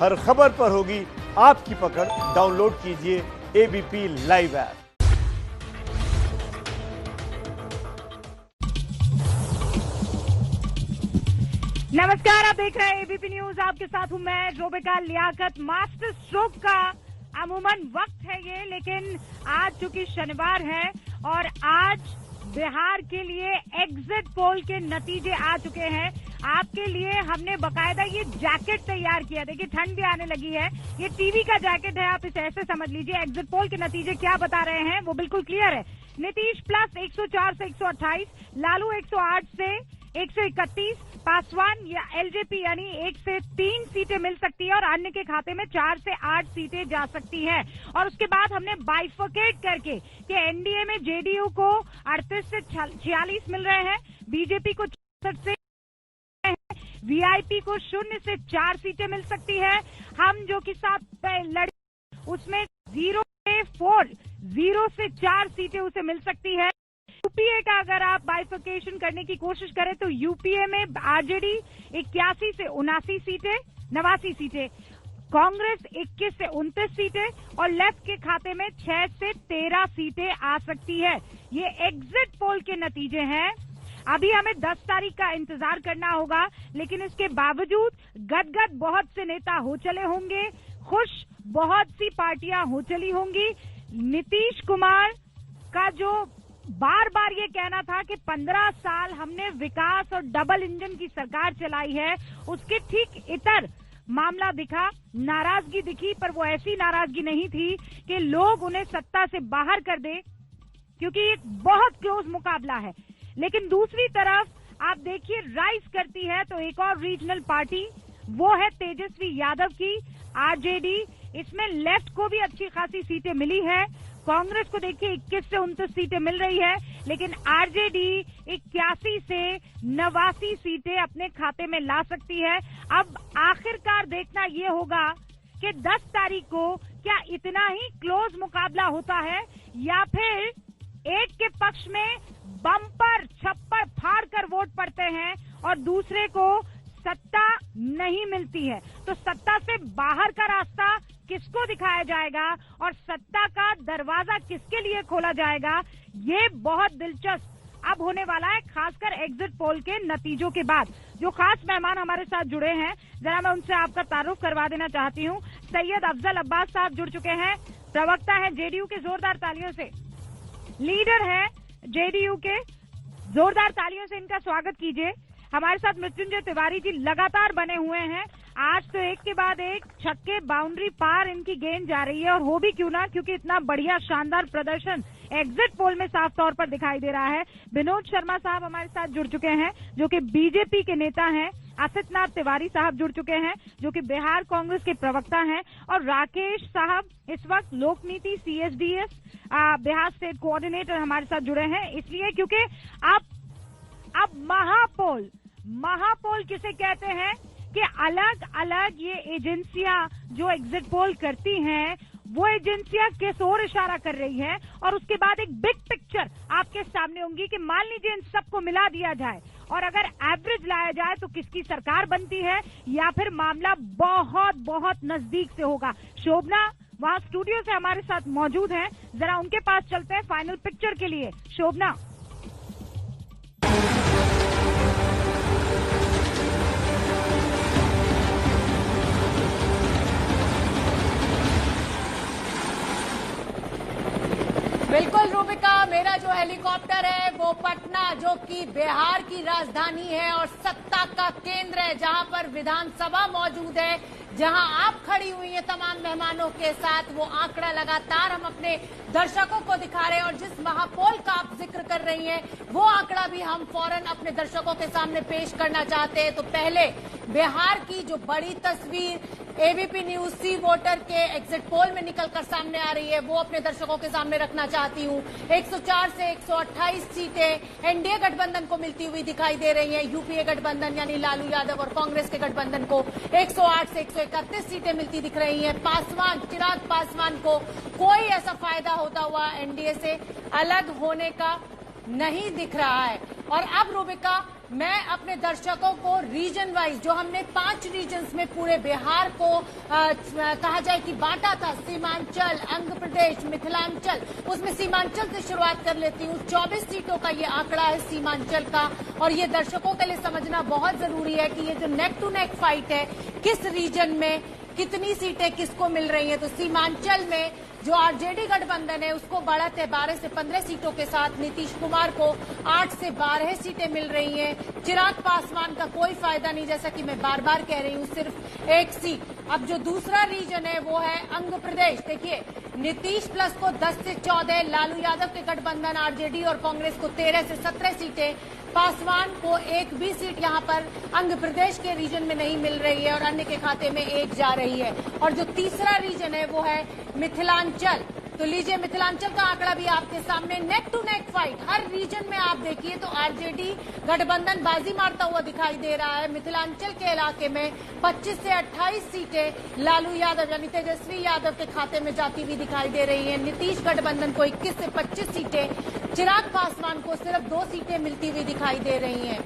हर खबर पर होगी आपकी पकड़। डाउनलोड कीजिए एबीपी लाइव ऐप। नमस्कार, आप देख रहे हैं एबीपी न्यूज। आपके साथ हूं मैं रोबिका लियाकत। मास्टर स्ट्रोक का अमूमन वक्त है ये, लेकिन आज चूंकि शनिवार है और आज बिहार के लिए एग्जिट पोल के नतीजे आ चुके हैं। आपके लिए हमने बकायदा ये जैकेट तैयार किया। देखिए, ठंड भी आने लगी है। ये टीवी का जैकेट है, आप इसे ऐसे समझ लीजिए। एग्जिट पोल के नतीजे क्या बता रहे हैं वो बिल्कुल क्लियर है। नीतीश प्लस 104 से 128, लालू 108 से 131, पासवान या एलजेपी यानी 1 से 3 सीटें मिल सकती है और अन्य के खाते में 4 से 8 सीटें जा सकती है। और उसके बाद हमने बाइफर्केट करके कि एनडीए में जेडीयू को 38 से 46 मिल रहे हैं, बीजेपी को 64 से, वीआईपी को 0 से 4 सीटें मिल सकती है। हम जो कि साथ लड़े उसमें 0 से 4 सीटें उसे मिल सकती है। यूपीए का अगर आप बाइफर्केशन करने की कोशिश करें तो यूपीए में आरजेडी 81 से 79 सीटें, 89 सीटें, कांग्रेस 21 से 29 सीटें और लेफ्ट के खाते में 6 से 13 सीटें आ सकती है। ये एग्जिट पोल के नतीजे हैं। अभी हमें 10 तारीख का इंतजार करना होगा, लेकिन इसके बावजूद गदगद बहुत से नेता हो चले होंगे, खुश बहुत सी पार्टियां हो चली होंगी। नीतीश कुमार का जो बार बार ये कहना था कि 15 साल हमने विकास और डबल इंजन की सरकार चलाई है, उसके ठीक इतर मामला दिखा, नाराजगी दिखी, पर वो ऐसी नाराजगी नहीं थी कि लोग उन्हें सत्ता से बाहर कर दे, क्योंकि एक बहुत क्लोज मुकाबला है। लेकिन दूसरी तरफ आप देखिए राइज करती है तो एक और रीजनल पार्टी, वो है तेजस्वी यादव की आरजेडी। इसमें लेफ्ट को भी अच्छी खासी सीटें मिली है। कांग्रेस को देखिए 21 से 29 सीटें मिल रही है, लेकिन आरजेडी 81 से 89 सीटें अपने खाते में ला सकती है। अब आखिरकार देखना ये होगा कि 10 तारीख को क्या इतना ही क्लोज मुकाबला होता है या फिर एक के पक्ष में बम्पर छप्पर फाड़ कर वोट पड़ते हैं और दूसरे को सत्ता नहीं मिलती है। तो सत्ता से बाहर का रास्ता किसको दिखाया जाएगा और सत्ता का दरवाजा किसके लिए खोला जाएगा, ये बहुत दिलचस्प अब होने वाला है, खासकर एग्जिट पोल के नतीजों के बाद। जो खास मेहमान हमारे साथ जुड़े हैं, जरा मैं उनसे आपका तारुफ करवा देना चाहती हूँ। सैयद अफजल अब्बास साहब जुड़ चुके हैं, प्रवक्ता हैं जेडीयू के, जोरदार तालियों से। लीडर है जेडीयू के, जोरदार तालियों से इनका स्वागत कीजिए। हमारे साथ मृत्युंजय तिवारी जी लगातार बने हुए हैं। आज तो एक के बाद एक छक्के, बाउंड्री पार इनकी गेंद जा रही है, और हो भी क्यों ना, क्योंकि इतना बढ़िया शानदार प्रदर्शन एग्जिट पोल में साफ तौर पर दिखाई दे रहा है। विनोद शर्मा साहब हमारे साथ जुड़ चुके हैं, जो कि बीजेपी के नेता हैं। असित नाथ तिवारी साहब जुड़ चुके हैं, जो कि बिहार कांग्रेस के प्रवक्ता हैं। और राकेश साहब इस वक्त लोक नीति CSDS बिहार स्टेट कोऑर्डिनेटर हमारे साथ जुड़े हैं, इसलिए क्योंकि अब महापोल किसे कहते हैं कि अलग अलग ये एजेंसियां जो एग्जिट पोल करती हैं, वो एजेंसियां किस ओर इशारा कर रही है, और उसके बाद एक बिग पिक्चर आपके सामने होंगी कि मान लीजिए इन सबको मिला दिया जाए और अगर एवरेज लाया जाए तो किसकी सरकार बनती है, या फिर मामला बहुत बहुत नजदीक से होगा। शोभना वहां स्टूडियो से हमारे साथ मौजूद हैं, जरा उनके पास चलते हैं फाइनल पिक्चर के लिए। शोभना, बिल्कुल रूबिका, मेरा जो हेलीकॉप्टर है वो पटना, जो कि बिहार की राजधानी है और सत्ता का केंद्र है, जहां पर विधानसभा मौजूद है, जहां आप खड़ी हुई हैं तमाम मेहमानों के साथ। वो आंकड़ा लगातार हम अपने दर्शकों को दिखा रहे हैं, और जिस महापोल का आप जिक्र कर रही हैं वो आंकड़ा भी हम फौरन अपने दर्शकों के सामने पेश करना चाहते हैं। तो पहले बिहार की जो बड़ी तस्वीर एबीपी न्यूज सी वोटर के एग्जिट पोल में निकलकर सामने आ रही है, वो अपने दर्शकों के सामने रखना चाहती हूँ। 104 से 128 सीटें एनडीए गठबंधन को मिलती हुई दिखाई दे रही हैं। यूपीए गठबंधन यानी लालू यादव और कांग्रेस के गठबंधन को 108 से 131 सीटें मिलती दिख रही हैं। चिराग पासवान को कोई ऐसा फायदा होता हुआ एनडीए से अलग होने का नहीं दिख रहा है। और अब रूबिका, मैं अपने दर्शकों को रीजन वाइज, जो हमने 5 रीजन्स में पूरे बिहार को कहा जाए कि बांटा था, सीमांचल, आंध्र प्रदेश, मिथिलांचल, उसमें सीमांचल से शुरुआत कर लेती हूँ। 24 सीटों का ये आंकड़ा है सीमांचल का, और ये दर्शकों के लिए समझना बहुत जरूरी है कि ये जो नेक टू नेक फाइट है, किस रीजन में कितनी सीटें किसको मिल रही हैं। तो सीमांचल में जो आरजेडी गठबंधन है उसको बढ़त है 12 से 15 सीटों के साथ, नीतीश कुमार को 8 से 12 सीटें मिल रही हैं। चिराग पासवान का कोई फायदा नहीं, जैसा कि मैं बार बार कह रही हूं, सिर्फ 1 सीट। अब जो दूसरा रीजन है वो है आंध्र प्रदेश। देखिए, नीतीश प्लस को 10 से 14, लालू यादव के गठबंधन आरजेडी और कांग्रेस को 13 से 17 सीटें, पासवान को 1 भी सीट यहां पर आंध्र प्रदेश के रीजन में नहीं मिल रही है और अन्य के खाते में 1 जा रही है। और जो तीसरा रीजन है वो है मिथिलांचल। तो लीजिए, मिथिलांचल का आंकड़ा भी आपके सामने, नेक टू नेक फाइट। हर रीजन में आप देखिए तो आरजेडी गठबंधन बाजी मारता हुआ दिखाई दे रहा है। मिथिलांचल के इलाके में 25 से 28 सीटें लालू यादव यानी तेजस्वी यादव के खाते में जाती हुई दिखाई दे रही है। नीतीश गठबंधन को 21 से 25 सीटें, चिराग पासवान को सिर्फ 2 सीटें मिलती हुई दिखाई दे रही हैं।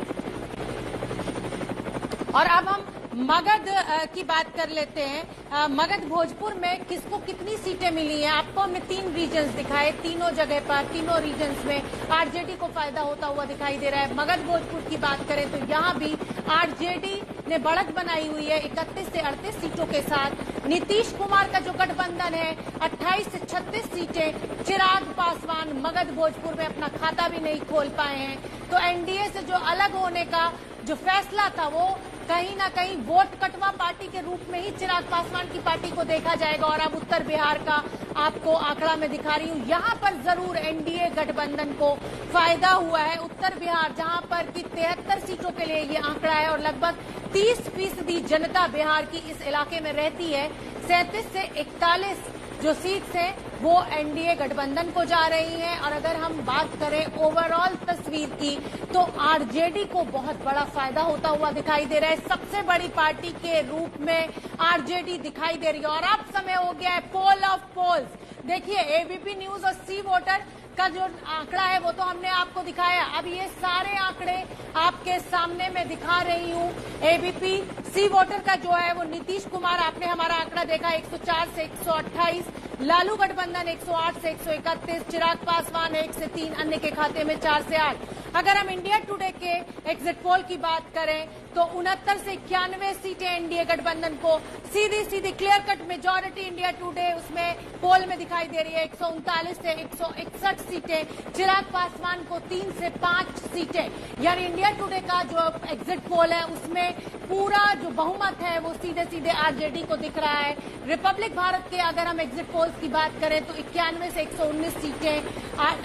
और अब हम मगध की बात कर लेते हैं। मगध भोजपुर में किसको कितनी सीटें मिली हैं, आपको हमने 3 रीजन्स दिखाए, तीनों जगह पर, तीनों रीजन्स में आरजेडी को फायदा होता हुआ दिखाई दे रहा है। मगध भोजपुर की बात करें तो यहाँ भी आरजेडी ने बढ़त बनाई हुई है 31 से 38 सीटों के साथ। नीतीश कुमार का जो गठबंधन है 28 से 36 सीटें, चिराग पासवान मगध भोजपुर में अपना खाता भी नहीं खोल पाए हैं। तो एनडीए से जो अलग होने का जो फैसला था वो कहीं ना कहीं वोट कटवा पार्टी के रूप में ही चिराग पासवान की पार्टी को देखा जाएगा। और अब उत्तर बिहार का आपको आंकड़ा मैं दिखा रही हूँ, यहाँ पर जरूर एनडीए गठबंधन को फायदा हुआ है। उत्तर बिहार जहाँ पर की 73 सीटों के लिए ये आंकड़ा है और लगभग 30% जनता बिहार की इस इलाके में रहती है। 37 से 41 जो सीट्स हैं वो एनडीए गठबंधन को जा रही हैं। और अगर हम बात करें ओवरऑल तस्वीर की तो आरजेडी को बहुत बड़ा फायदा होता हुआ दिखाई दे रहा है। सबसे बड़ी पार्टी के रूप में आरजेडी दिखाई दे रही है। और अब समय हो गया है पोल ऑफ पोल्स। देखिए, एबीपी न्यूज और सी वोटर का जो आंकड़ा है वो तो हमने आपको दिखाया। अब ये सारे आंकड़े आपके सामने मैं दिखा रही हूँ। एबीपी सी वोटर का जो है वो नीतीश कुमार, आपने हमारा आंकड़ा देखा, 104 से 128, लालू गठबंधन 108 से 131, चिराग पासवान 1 से 3, अन्य के खाते में 4 से 8। अगर हम इंडिया टुडे के एग्जिट पोल की बात करें तो 69 से 91 सीटें एनडीए गठबंधन को, सीधी clear cut majority India Today उसमें पोल में दिखाई दे रही है। 139 से 161 सीटें, चिराग पासवान को 3 से 5 सीटें। यानी इंडिया टुडे का जो एग्जिट पोल है उसमें पूरा जो बहुमत है वो सीधे आरजेडी को दिख रहा है। रिपब्लिक भारत के अगर हम एग्जिट पोल्स की बात करें तो 91 से 119 सीटें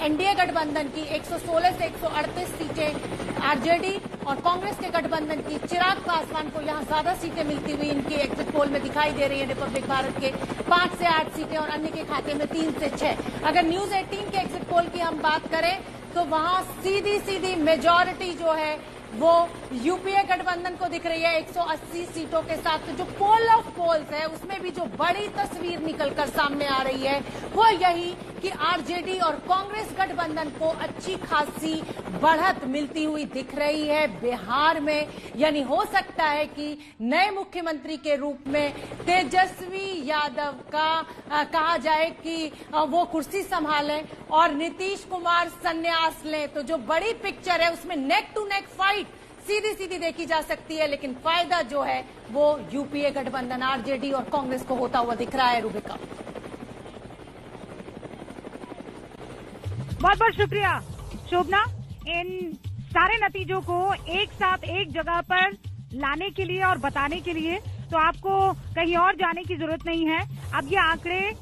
एनडीए गठबंधन की, 116 से 138 सीटें आरजेडी और कांग्रेस के गठबंधन की। चिराग पासवान को यहां ज्यादा सीटें मिलती हुई इनके एग्जिट पोल में दिखाई दे रही है। रिपब्लिक भारत के 5 से 8 सीटें और अन्य के खाते में 3 से 6। अगर न्यूज 18 के एग्जिट पोल की हम बात करें तो वहां सीधी मेजॉरिटी जो है वो यूपीए गठबंधन को दिख रही है 180 सीटों के साथ। तो जो पोल ऑफ पोल्स है उसमें भी जो बड़ी तस्वीर निकलकर सामने आ रही है वो यही कि आरजेडी और कांग्रेस गठबंधन को अच्छी खासी बढ़त मिलती हुई दिख रही है बिहार में। यानी हो सकता है कि नए मुख्यमंत्री के रूप में तेजस्वी यादव का कहा जाए कि वो कुर्सी संभालें और नीतीश कुमार संन्यास लें। तो जो बड़ी पिक्चर है उसमें नेक टू नेक फाइट सीधी देखी जा सकती है, लेकिन फायदा जो है वो यूपीए गठबंधन आरजेडी और कांग्रेस को होता हुआ दिख रहा है। रूबिका, बहुत बहुत शुक्रिया शोभना, इन सारे नतीजों को एक साथ एक जगह पर लाने के लिए और बताने के लिए। तो आपको कहीं और जाने की जरूरत नहीं है। अब ये आंकड़े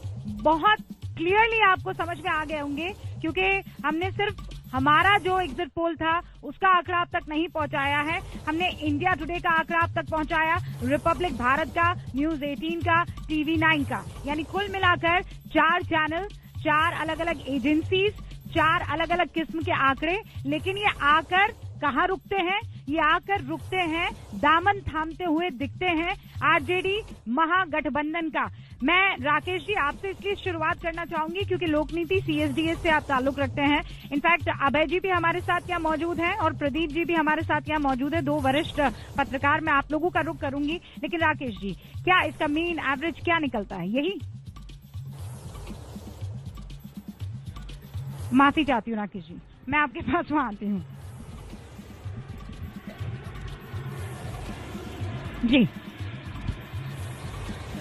बहुत क्लियरली आपको समझ में आ गए होंगे, क्योंकि हमने सिर्फ हमारा जो एग्जिट पोल था उसका आंकड़ा आप तक नहीं पहुंचाया है, हमने इंडिया टुडे का आंकड़ा आप तक पहुंचाया, रिपब्लिक भारत का, न्यूज 18 का, टीवी 9 का। यानी कुल मिलाकर 4 चैनल, 4 अलग अलग एजेंसीज, 4 अलग अलग किस्म के आंकड़े। लेकिन ये आकर कहाँ रुकते हैं ये आकर रुकते हैं, दामन थामते हुए दिखते हैं आरजेडी महागठबंधन का। मैं राकेश जी आपसे इसलिए शुरुआत करना चाहूंगी क्योंकि लोकनीति सीएसडीएस से आप ताल्लुक रखते हैं। इनफैक्ट अभय जी भी हमारे साथ यहाँ मौजूद हैं और प्रदीप जी भी हमारे साथ यहाँ मौजूद है, 2 वरिष्ठ पत्रकार। मैं आप लोगों का रुख करूंगी, लेकिन राकेश जी, क्या इसका मीन एवरेज क्या निकलता है? यही माफी चाहती हूँ राकेश जी, मैं आपके पास वहां आती हूँ जी।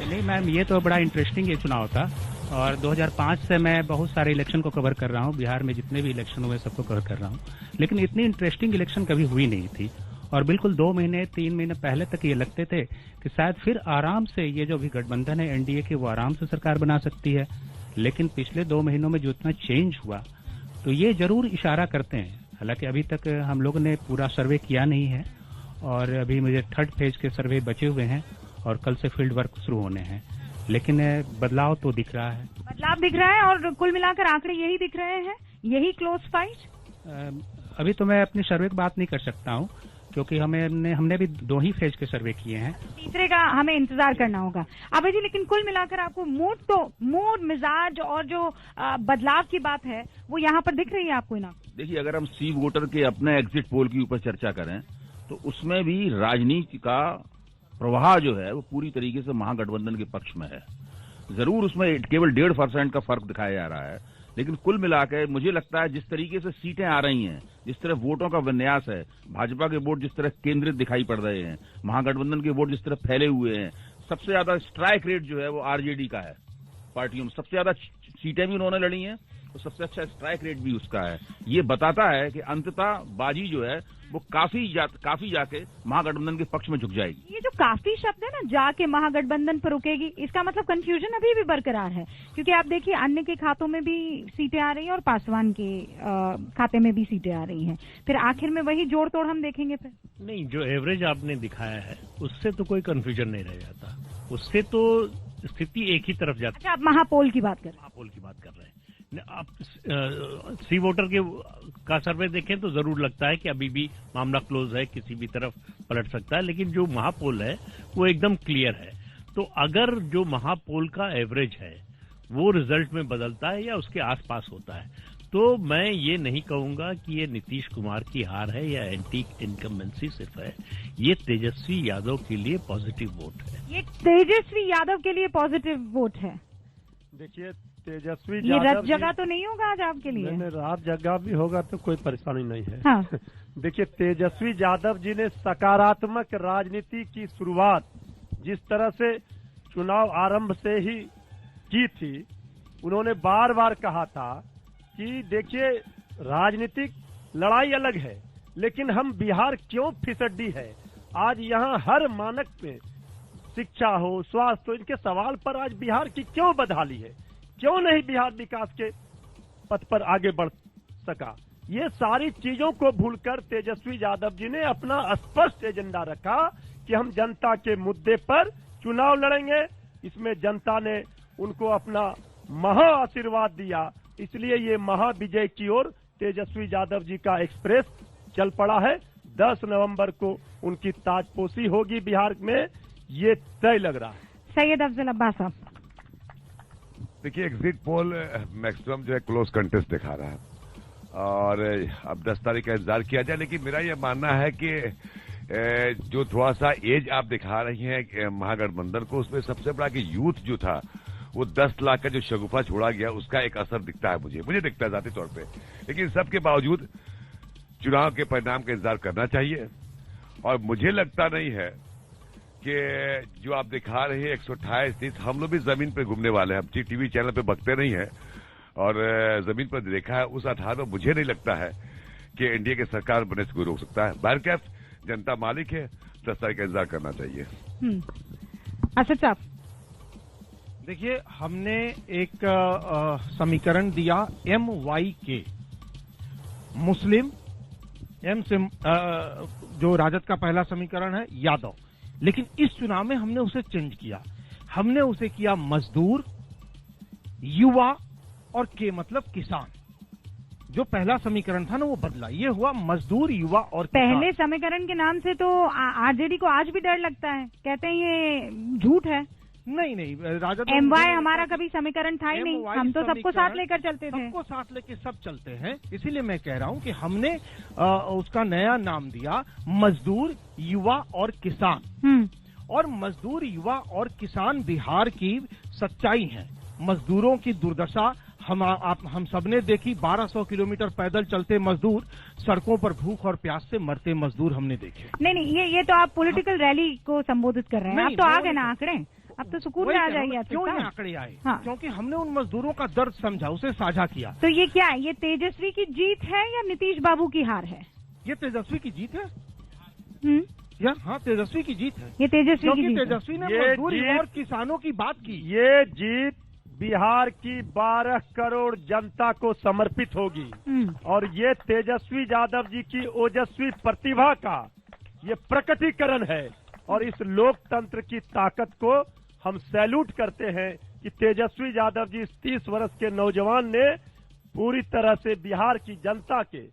नहीं मैम, ये तो बड़ा इंटरेस्टिंग ये चुनाव था और 2005 से मैं बहुत सारे इलेक्शन को कवर कर रहा हूँ। बिहार में जितने भी इलेक्शन हुए सबको कवर कर रहा हूँ, लेकिन इतनी इंटरेस्टिंग इलेक्शन कभी हुई नहीं थी। और बिल्कुल 2 महीने 3 महीने पहले तक ये लगते थे कि शायद फिर आराम से ये जो भी गठबंधन है एनडीए की, वो आराम से सरकार बना सकती है। लेकिन पिछले 2 महीनों में जो इतना चेंज हुआ तो ये जरूर इशारा करते हैं। हालांकि अभी तक हम लोगों ने पूरा सर्वे किया नहीं है और अभी मुझे 3rd फेज के सर्वे बचे हुए हैं और कल से फील्ड वर्क शुरू होने हैं, लेकिन बदलाव तो दिख रहा है। बदलाव दिख रहा है और कुल मिलाकर आंकड़े यही दिख रहे हैं, यही क्लोज फाइट। अभी तो मैं अपनी सर्वे की बात नहीं कर सकता हूँ क्योंकि हमने भी 2 ही फेज के सर्वे किए हैं, तीसरे का हमें इंतजार करना होगा। अभय जी, लेकिन कुल मिलाकर आपको मूड मिजाज और जो बदलाव की बात है वो यहाँ पर दिख रही है आपको ना? देखिए, अगर हम सी वोटर के अपने एग्जिट पोल के ऊपर चर्चा करें तो उसमें भी राजनीति का प्रवाह जो है वो पूरी तरीके से महागठबंधन के पक्ष में है। जरूर उसमें केवल 1.5% का फर्क दिखाया जा रहा है, लेकिन कुल मिलाकर मुझे लगता है जिस तरीके से सीटें आ रही हैं, जिस तरह वोटों का विन्यास है, भाजपा के वोट जिस तरह केंद्रित दिखाई पड़ रहे हैं, महागठबंधन के वोट जिस तरह फैले हुए हैं, सबसे ज्यादा स्ट्राइक रेट जो है वो आरजेडी का है। पार्टियों में सबसे ज्यादा सीटें भी उन्होंने लड़ी हैं तो सबसे अच्छा स्ट्राइक रेट भी उसका है। ये बताता है कि अंततः बाजी जो है वो काफी जाके महागठबंधन के पक्ष में झुक जाएगी। ये जो काफी शब्द है ना, जाके महागठबंधन पर रुकेगी, इसका मतलब कंफ्यूजन अभी भी बरकरार है क्योंकि आप देखिए अन्य के खातों में भी सीटें आ रही हैं और पासवान के खाते में भी सीटें आ रही हैं। फिर आखिर में वही जोड़ तोड़ हम देखेंगे। फिर नहीं, जो एवरेज आपने दिखाया है उससे तो कोई कंफ्यूजन नहीं रह जाता, उससे तो स्थिति एक ही तरफ जाती है। अच्छा, आप महापोल की बात कर रहे हैं? महापोल की बात कर रहे हैं। आप सी वोटर के का सर्वे देखें तो जरूर लगता है कि अभी भी मामला क्लोज है, किसी भी तरफ पलट सकता है, लेकिन जो महापोल है वो एकदम क्लियर है। तो अगर जो महापोल का एवरेज है वो रिजल्ट में बदलता है या उसके आसपास होता है तो मैं ये नहीं कहूंगा कि ये नीतीश कुमार की हार है या एंटी इनकम्बेंसी सिर्फ है, ये तेजस्वी यादव के लिए पॉजिटिव वोट है। ये तेजस्वी यादव के लिए पॉजिटिव वोट है। देखिए, तेजस्वी ये रात जगह तो नहीं होगा आज आपके लिए? नहीं, रात जगह भी होगा तो कोई परेशानी नहीं है। हाँ। देखिए, तेजस्वी यादव जी ने सकारात्मक राजनीति की शुरुआत जिस तरह से चुनाव आरंभ से ही की थी, उन्होंने बार बार कहा था कि देखिए राजनीतिक लड़ाई अलग है लेकिन हम बिहार क्यों फिसड्डी है। आज यहाँ हर मानक पे शिक्षा हो, स्वास्थ्य हो, इनके सवाल पर आज बिहार की क्यों बदहाली है, क्यों नहीं बिहार विकास के पथ पर आगे बढ़ सका। ये सारी चीजों को भूलकर तेजस्वी यादव जी ने अपना स्पष्ट एजेंडा रखा कि हम जनता के मुद्दे पर चुनाव लड़ेंगे। इसमें जनता ने उनको अपना महा आशीर्वाद दिया, इसलिए ये महाविजय की ओर तेजस्वी यादव जी का एक्सप्रेस चल पड़ा है। 10 नवंबर को उनकी ताजपोशी होगी बिहार में, ये तय लग रहा है। सैयद अफजल अब्बास साहब, देखिए, एग्जिट पोल मैक्सिमम जो है क्लोज कंटेस्ट दिखा रहा है और अब 10 तारीख का इंतजार किया जाए, लेकिन मेरा यह मानना है कि जो थोड़ा सा एज आप दिखा रही हैं महागठबंधन को, उसमें सबसे बड़ा कि यूथ जो था वो 10 लाख का जो शगुफा छोड़ा गया उसका एक असर दिखता है, मुझे दिखता है जाती तौर पे। लेकिन सबके बावजूद चुनाव के परिणाम का इंतजार करना चाहिए और मुझे लगता नहीं है कि जो आप दिखा रहे हैं 128 सीट, हम लोग भी जमीन पे घूमने वाले हैं, हम टीवी चैनल पे बकते नहीं है और जमीन पर देखा है, उस आधार पर मुझे नहीं लगता है कि एनडीए की सरकार बनने से कोई रोक सकता है। बहरकैफ जनता मालिक है, 10 तारीख का इंतजार करना चाहिए। असद साहब, देखिए, हमने एक समीकरण दिया MYK, मुस्लिम, एम से जो राजद का पहला समीकरण है यादव, लेकिन इस चुनाव में हमने उसे चेंज किया, हमने उसे किया मजदूर, युवा और के मतलब किसान। जो पहला समीकरण था ना वो बदला। ये हुआ मजदूर, युवा और पहले समीकरण के नाम से तो आरजेडी को आज भी डर लगता है, कहते हैं ये झूठ है। नहीं, राजद MY हमारा कभी समीकरण था ही नहीं, हम तो सबको साथ लेकर चलते थे। सबको साथ लेकर सब चलते हैं, इसीलिए मैं कह रहा हूं कि हमने उसका नया नाम दिया मजदूर, युवा और किसान। और मजदूर, युवा और किसान बिहार की सच्चाई है। मजदूरों की दुर्दशा हम सबने देखी। 1200 किलोमीटर पैदल चलते मजदूर, सड़कों पर भूख और प्यास से मरते मजदूर हमने देखे। नहीं, ये तो आप पॉलिटिकल रैली को संबोधित कर रहे हैं। अब तो आ गए ना आंकड़े, अब तो सुकून में आ जाइए। क्यों ये आंकड़े आए? हाँ। क्योंकि हमने उन मजदूरों का दर्द समझा, उसे साझा किया। तो ये क्या है, ये तेजस्वी की जीत है या नीतीश बाबू की हार है? ये तेजस्वी की जीत है। हाँ, तेजस्वी की जीत है। ये तेजस्वी की जीत है। तेजस्वी ने मजदूर और किसानों की बात की। ये जीत बिहार की 12 करोड़ जनता को समर्पित होगी और ये तेजस्वी यादव जी की ओजस्वी प्रतिभा का ये प्रकटीकरण है। और इस लोकतंत्र की ताकत को हम सैल्यूट करते हैं कि तेजस्वी यादव जी इस 30 वर्ष के नौजवान ने पूरी तरह से बिहार की जनता के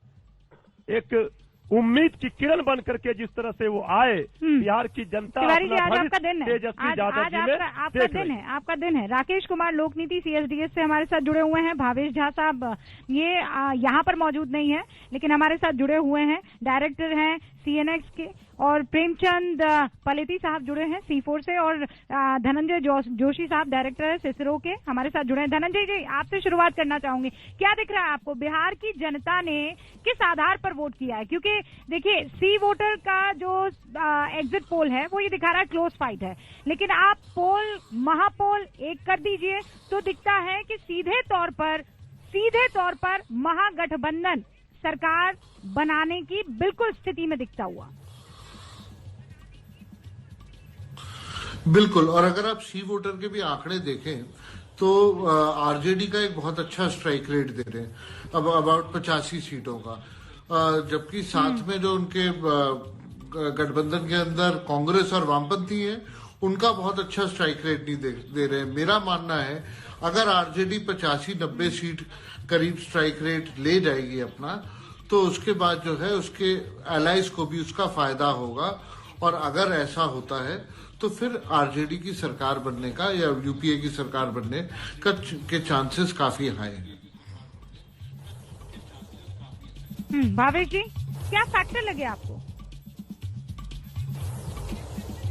एक उम्मीद की किरण बन करके जिस तरह से वो आए, बिहार की जनता तिवारी जी आज आपका दिन है, तेजस्वी यादव जी में आपका दिन है। राकेश कुमार लोक नीति CSDS से हमारे साथ जुड़े हुए हैं। भावेश झा साहब ये यहाँ पर मौजूद नहीं है लेकिन हमारे साथ जुड़े हुए हैं, डायरेक्टर हैं CNX के। और प्रेमचंद पलेती साहब जुड़े हैं C4 से और धनंजय जोशी साहब डायरेक्टर है सिसरो के, हमारे साथ जुड़े हैं। धनंजय जी आपसे शुरुआत करना चाहूंगी, क्या दिख रहा है आपको, बिहार की जनता ने किस आधार पर वोट किया है? क्योंकि देखिए सी वोटर का जो एग्जिट पोल है वो ये दिखा रहा है क्लोज फाइट है, लेकिन आप पोल महापोल एक कर दीजिए तो दिखता है कि सीधे तौर पर महागठबंधन सरकार बनाने की बिल्कुल स्थिति में दिखता हुआ। बिल्कुल, और अगर आप सी वोटर के भी आंकड़े देखें तो आरजेडी का एक बहुत अच्छा स्ट्राइक रेट दे रहे हैं, अब अबाउट 85 सीटों का, जबकि साथ में जो उनके गठबंधन के अंदर कांग्रेस और वामपंथी हैं उनका बहुत अच्छा स्ट्राइक रेट नहीं दे रहे हैं। मेरा मानना है अगर आरजेडी 85-90 सीट करीब स्ट्राइक रेट ले जाएगी अपना, तो उसके बाद जो है उसके एलाइज को भी उसका फायदा होगा। और अगर ऐसा होता है तो फिर आरजेडी की सरकार बनने का या यूपीए की सरकार बनने के चांसेस काफी हाई हैं। भावेश जी क्या फैक्टर लगे आपको?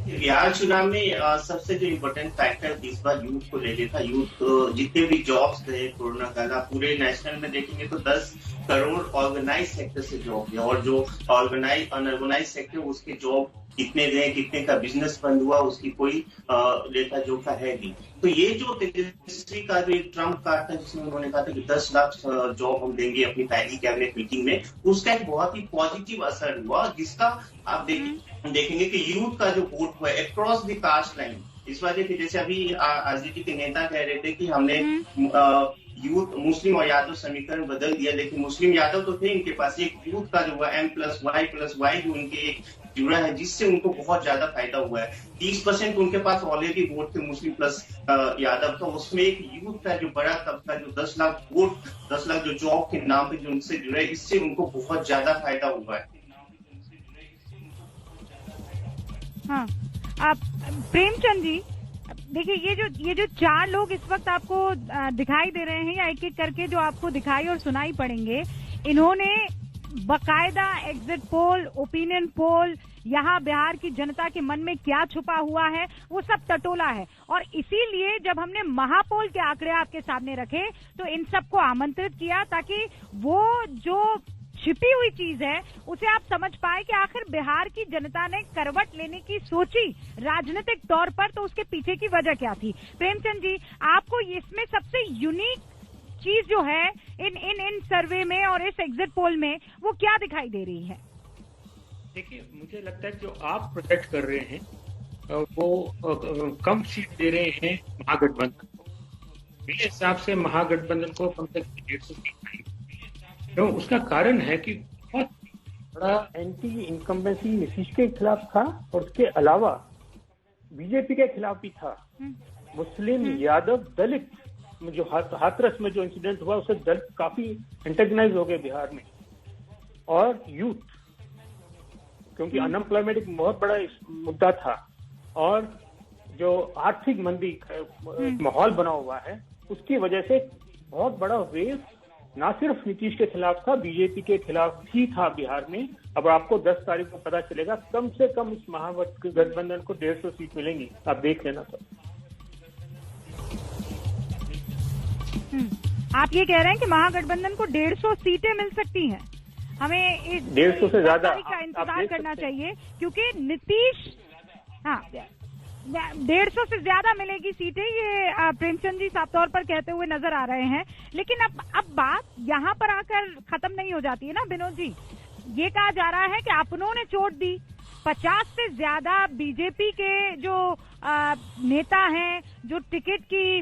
बिहार चुनाव में सबसे जो इम्पोर्टेंट फैक्टर इस बार यूथ को लेके था। यूथ जितने भी जॉब्स थे कोरोना काल, पूरे नेशनल में देखेंगे तो 10 करोड़ ऑर्गेनाइज सेक्टर से जॉब है और जो अनऑर्गेनाइज सेक्टर उसके जॉब कितने गए, कितने का बिजनेस बंद हुआ, उसकी कोई लेखा जोखा है नहीं। तो ये जो तेजस्वी का जो एक ट्रम्प कार्ड था जिसमें उन्होंने कहा था कि 10 लाख जॉब हम देंगे अपनी पहली कैबिनेट मीटिंग में, उसका एक बहुत ही पॉजिटिव असर हुआ जिसका आप देखेंगे कि यूथ का जो वोट हुआ अक्रॉस द कास्ट लाइन इस वजह से, जैसे अभी आरजेडी के नेता कह रहे थे कि हमने यूथ मुस्लिम और यादव समीकरण बदल दिया, लेकिन मुस्लिम यादव तो थे इनके पास, एक यूथ का जो हुआ M+Y+Y जो उनके एक जुड़ा है जिससे उनको बहुत ज्यादा फायदा हुआ है। 30% उनके पास ऑलरेडी वोट थे मुस्लिम प्लस यादव, तो उसमें एक यूथ का जो बड़ा तबका जो 10 लाख वोट 10 लाख जो जॉब के नाम पे जो उनसे जुड़े, इससे उनको बहुत ज्यादा फायदा हुआ है। हाँ, आप प्रेमचंद जी देखिए ये जो 4 लोग इस वक्त आपको दिखाई दे रहे हैं या एक एक करके जो आपको दिखाई और सुनाई पड़ेंगे, इन्होंने बकायदा एग्जिट पोल, ओपिनियन पोल, यहाँ बिहार की जनता के मन में क्या छुपा हुआ है वो सब टटोला है। और इसीलिए जब हमने महापोल के आंकड़े आपके सामने रखे तो इन सबको आमंत्रित किया ताकि वो जो छिपी हुई चीज है उसे आप समझ पाए कि आखिर बिहार की जनता ने करवट लेने की सोची राजनीतिक तौर पर, तो उसके पीछे की वजह क्या थी? प्रेमचंद जी आपको इसमें सबसे यूनिक चीज जो है इन सर्वे में और इस एग्जिट पोल में वो क्या दिखाई दे रही है? देखिए मुझे लगता है जो आप प्रोजेक्ट कर रहे हैं वो कम सीट दे रहे हैं महागठबंधन को। मेरे हिसाब से महागठबंधन को कम से कम 150 सीट नहीं, तो उसका कारण है कि बहुत बड़ा एंटी इनकम्बेंसी नीतीश के खिलाफ था और उसके अलावा बीजेपी के खिलाफ भी था। मुस्लिम, यादव, दलित जो हाथरस में जो इंसिडेंट हुआ उससे दल काफी एंटेगनाइज हो गए बिहार में। और यूथ, क्योंकि अनएम्प्लॉयमेंट एक बहुत बड़ा मुद्दा था, और जो आर्थिक मंदी माहौल बना हुआ है, उसकी वजह से बहुत बड़ा वेव ना सिर्फ नीतीश के खिलाफ था, बीजेपी के खिलाफ भी था बिहार में। अब आपको 10 तारीख को पता चलेगा, कम से कम इस महागठबंधन को 150 सीट मिलेंगी, आप देख लेना सब। आप ये कह रहे हैं कि महागठबंधन को 150 सीटें मिल सकती हैं। हमें इस 150 से ज्यादा का इंतजार करना चाहिए, क्योंकि नीतीश 150 से ज्यादा मिलेगी सीटें, ये प्रेमचंद जी साफ तौर पर कहते हुए नजर आ रहे हैं। लेकिन अब बात यहाँ पर आकर खत्म नहीं हो जाती है ना विनोद जी। ये कहा जा रहा है कि अपनों ने चोट दी, 50 से ज्यादा बीजेपी के जो नेता हैं, जो टिकट की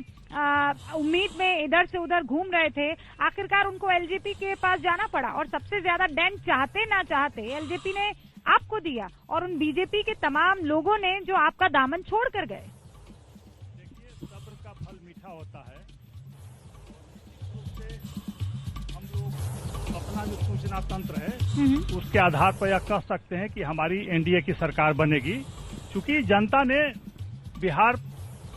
उम्मीद में इधर से उधर घूम रहे थे, आखिरकार उनको एलजेपी के पास जाना पड़ा, और सबसे ज्यादा डेंट चाहते ना चाहते एलजेपी ने आपको दिया, और उन बीजेपी के तमाम लोगों ने जो आपका दामन छोड़ कर गए। देखिए, सब्र का फल मीठा होता है। उससे हम लोग अपना जो सूचना तंत्र है उसके आधार पर यह कह सकते हैं कि हमारी एनडीए की सरकार बनेगी, क्योंकि जनता ने बिहार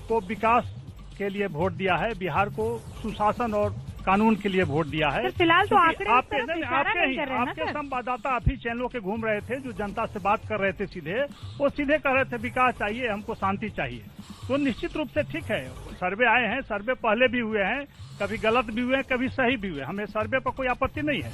को विकास के लिए वोट दिया है, बिहार को सुशासन और कानून के लिए वोट दिया है। फिलहाल तो आपके संवाददाता आप ही चैनलों के घूम रहे थे, जो जनता से बात कर रहे थे सीधे, वो सीधे कह रहे थे विकास चाहिए, हमको शांति चाहिए। तो निश्चित रूप से ठीक है, सर्वे आए हैं, सर्वे पहले भी हुए हैं, कभी गलत भी हुए हैं, कभी सही भी हुए, हमें सर्वे पर कोई आपत्ति नहीं है।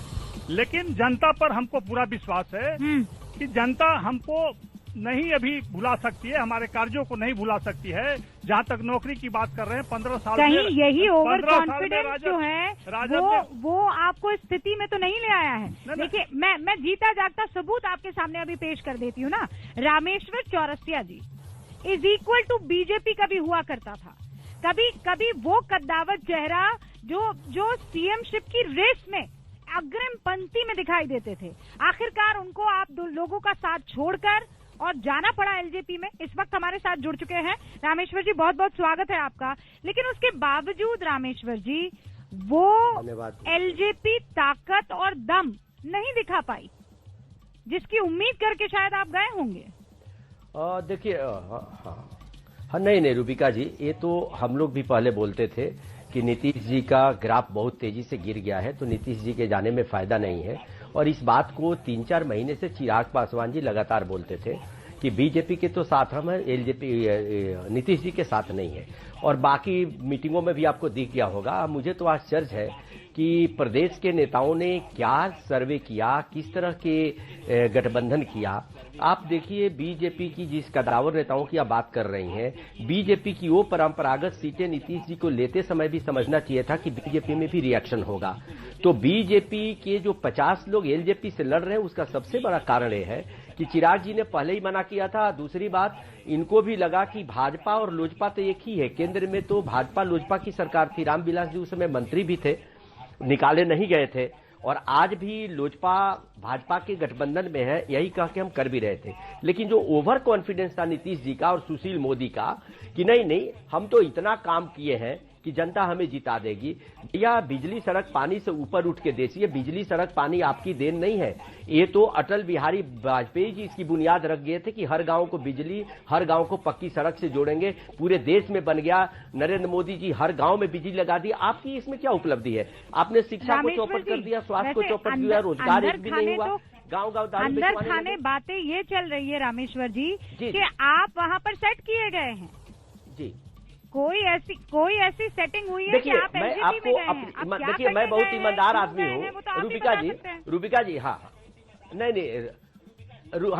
लेकिन जनता पर हमको पूरा विश्वास है कि जनता हमको नहीं अभी भुला सकती है, हमारे कार्यों को नहीं भुला सकती है। जहाँ तक नौकरी की बात कर रहे हैं, 15 साल कहीं यही ओवर कॉन्फिडेंस जो है वो आपको इस स्थिति में तो नहीं ले आया है। देखिए, मैं जीता जागता सबूत आपके सामने अभी पेश कर देती हूँ ना। रामेश्वर चौरसिया जी इज इक्वल टू बीजेपी कभी हुआ करता था, कभी वो कद्दावर चेहरा जो सीएमशिप की रेस में अग्रिम पंक्ति में दिखाई देते थे, आखिरकार उनको आप दो लोगों का साथ छोड़कर और जाना पड़ा एलजेपी में। इस वक्त हमारे साथ जुड़ चुके हैं रामेश्वर जी, बहुत बहुत स्वागत है आपका। लेकिन उसके बावजूद रामेश्वर जी वो एलजेपी ताकत और दम नहीं दिखा पाई जिसकी उम्मीद करके शायद आप गए होंगे। देखिए, नहीं रूबिका जी, ये तो हम लोग भी पहले बोलते थे कि नीतीश जी का ग्राफ बहुत तेजी से गिर गया है, तो नीतीश जी के जाने में फायदा नहीं है। और इस बात को 3-4 महीने से चिराग पासवान जी लगातार बोलते थे कि बीजेपी के तो साथ हम हैं, एलजेपी नीतीश जी के साथ नहीं है। और बाकी मीटिंगों में भी आपको दिख गया होगा। मुझे तो आश्चर्य है कि प्रदेश के नेताओं ने क्या सर्वे किया, किस तरह के गठबंधन किया। आप देखिए, बीजेपी की जिस कदावर नेताओं की आप बात कर रही हैं, बीजेपी की वो परंपरागत सीटें नीतीश जी को लेते समय भी समझना चाहिए था कि बीजेपी में भी रिएक्शन होगा। तो बीजेपी के जो 50 लोग एलजेपी से लड़ रहे हैं, उसका सबसे बड़ा कारण यह है कि चिराग जी ने पहले ही मना किया था। दूसरी बात, इनको भी लगा कि भाजपा और लोजपा तो एक ही है, केंद्र में तो भाजपा लोजपा की सरकार थी, रामविलास जी उस समय मंत्री भी थे, निकाले नहीं गए थे। और आज भी लोजपा भाजपा के गठबंधन में है, यही कह के हम कर भी रहे थे। लेकिन जो ओवर कॉन्फिडेंस था नीतीश जी का और सुशील मोदी का कि नहीं हम तो इतना काम किए हैं कि जनता हमें जिता देगी। भैया, बिजली सड़क पानी से ऊपर उठ के देखिए, बिजली सड़क पानी आपकी देन नहीं है, ये तो अटल बिहारी वाजपेयी जी इसकी बुनियाद रख गए थे कि हर गांव को बिजली, हर गांव को पक्की सड़क से जोड़ेंगे। पूरे देश में बन गया, नरेंद्र मोदी जी हर गांव में बिजली लगा दी। आपकी इसमें क्या उपलब्धि है? आपने शिक्षा को चौपट कर दिया, स्वास्थ्य को चौपट दिया, रोजगार एक भी नहीं हुआ। गाँव अंदर खाने बातें ये चल रही है रामेश्वर जी कि आप वहाँ पर सेट किए गए हैं जी। कोई ऐसी सेटिंग हुई है कि आप एलजेपी में गए हैं? देखिए, मैं बहुत ईमानदार आदमी हूँ रूबिका जी। हाँ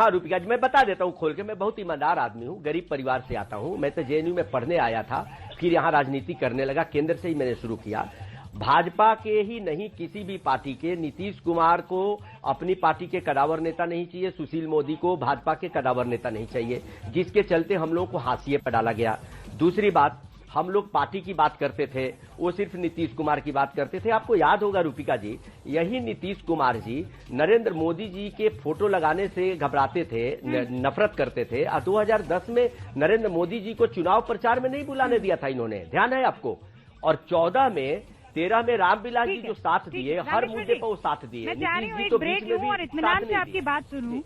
रूबिका जी, मैं बता देता हूँ खोल के, मैं बहुत ईमानदार आदमी हूँ, गरीब परिवार से आता हूँ। मैं तो जेएनयू में पढ़ने आया था, फिर यहाँ राजनीति करने लगा, केंद्र से ही मैंने शुरू किया। भाजपा के ही नहीं, किसी भी पार्टी के, नीतीश कुमार को अपनी पार्टी के कदावर नेता नहीं चाहिए, सुशील मोदी को भाजपा के कदावर नेता नहीं चाहिए, जिसके चलते हम लोगों को हाशिए पर डाला गया। दूसरी बात, हम लोग पार्टी की बात करते थे, वो सिर्फ नीतीश कुमार की बात करते थे। आपको याद होगा रूपिका जी, यही नीतीश कुमार जी नरेंद्र मोदी जी के फोटो लगाने से घबराते थे, नफरत करते थे। और 2010 में नरेंद्र मोदी जी को चुनाव प्रचार में नहीं बुलाने दिया था इन्होंने, ध्यान है आपको। और 14 में 13 में रामविलास जी ठीक है, जो साथ ठीक दिए, है, हर रामेश्वर मुद्दे जी, पर वो साथ दिए। मैं चाह रही हूँ नीतीश जी एक तो ब्रेक बीच में लूं और भी इत्मीनान साथ से नहीं आपकी दिए। बात सुनूं,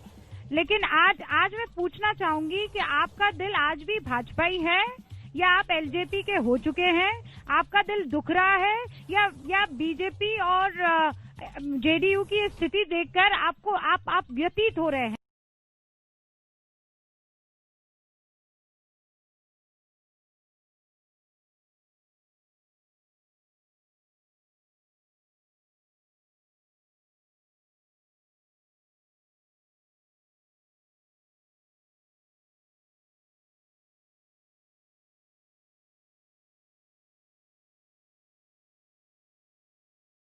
लेकिन आज मैं पूछना चाहूंगी कि आपका दिल आज भी भाजपाई है या आप एलजेपी के हो चुके हैं? आपका दिल दुख रहा है या बीजेपी और जेडीयू की स्थिति देखकर आपको आप व्यतीत हो रहे हैं?